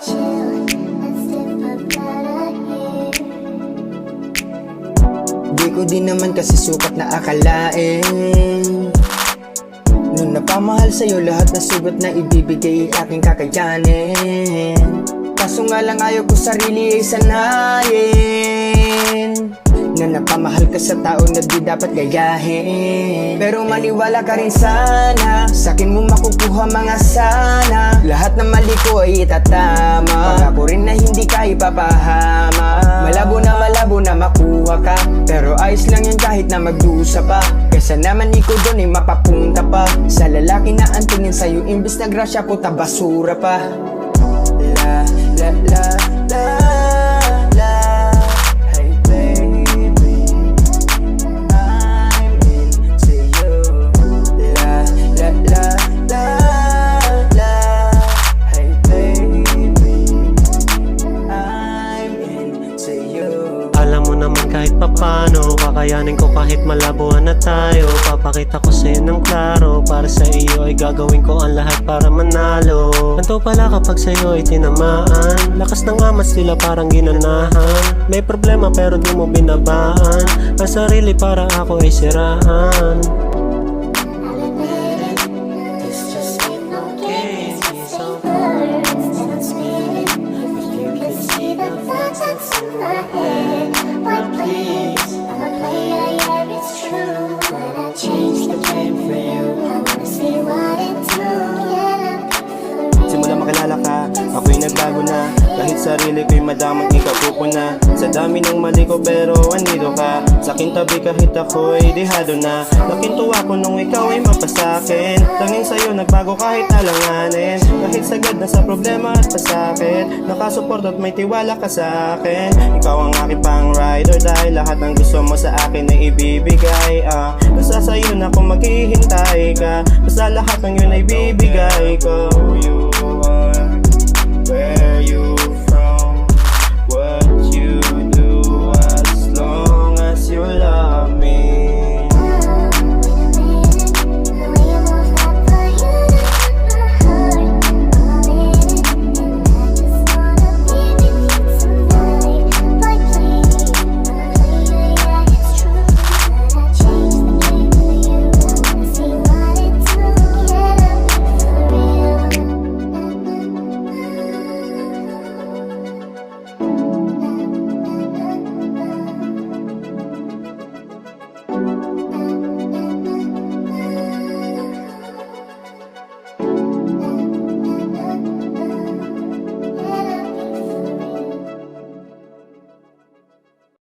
Di ko din naman kasi sukat na akalain nung napamahal sa'yo lahat na sugat na ibibigay aking kakayanin. Kaso nga lang ayaw ko sarili ay sanayin na napamahal ka sa tao na di dapat gayahin. Pero maniwala ka rin sana, sa'kin mo makukuha mga sana. Lahat ng mali ko ay itatama, pangako rin na hindi ka ipapahama. Malabo na makuha ka, pero ayos lang yun kahit na magdusa pa. Kesa naman ikaw doon ay mapapunta pa sa lalaki na ang tingin sa'yo imbis na grasya puta basura pa. La la la la la. Hey baby, I'm into you. La la la la la. Hey baby, I'm into you. Alam mo naman kahit papano, kakayanin ko kahit malabuhan na tayo. Papakita ko sa'yo ng klaro, para sa iyo ay gagawin ko ang lahat para manalo. Ganto pala kapag sa'yo ay tinamaan, lakas ng amas nila parang ginanahan. May problema pero di mo binabaan, ang sarili para ako ay siraan. Simula makilala ka, ako'y nagbago na. Kahit sarili ko'y madamang ikaw pupuna. Sa dami ng mali ko pero andito ka. Sa aking tabi kahit ako'y dehado na. Nakintuwa ko nung ikaw ay mapasakin. Tanging sa'yo nagbago kahit alanganin. Kahit sagad na sa problema at pasakit, nakasupport at may tiwala ka sa akin. Ikaw ang aking pang ride or die, lahat ng gusto mo sa akin ay ibibigay. Basta sa'yo na kung maghihintay ka, basta lahat ng yun ay bibigay ko. You are where you